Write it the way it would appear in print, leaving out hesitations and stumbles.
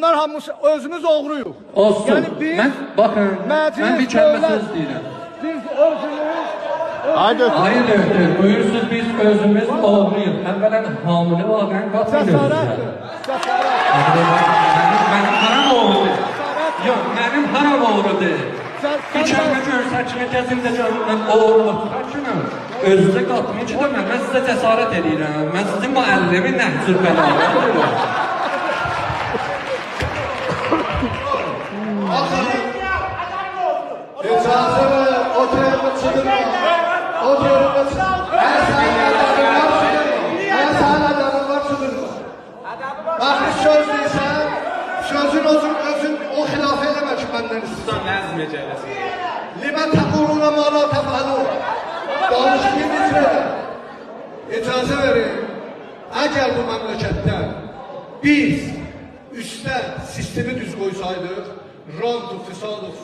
Bunlar hamısı özümüz oğruyuq. Olsun. Yəni biz, bakın, ben bir kəlmə söz deyirəm. Biz özümüz... Hayır doktor, buyursunuz biz özümüz oğruyuq. Əvvələn hamile olan Cəsarətdir. Mənim haram oğrudur. Yox, mənim haram oğrudur. Bir kəlmə görsəkini gəzimdə görürəm, oğurluq. Bəkinin, özünüzə qatmayın ki, mən sizə cəsarət edirəm. Mən sizin müəllimi nəhcür bəlalar edirəm. İcazə ver, o tərəfə çıxırma. O tərəfə çıxırma. Hər səhən adamlar çıxırma. Hər səhən adamlar çıxırma. Bax, söz deyirsən, sözün özün o xilaf eləmə ki, məndən istəyirsən. Nəzm ecələsin. Limə təquluna mala təfəlu. Danışmayı bitirəm. İcazə verin. Əgər bu məmləkətdə biz üstə sistemi düz qoysaydıq, rant-u, fisadıq,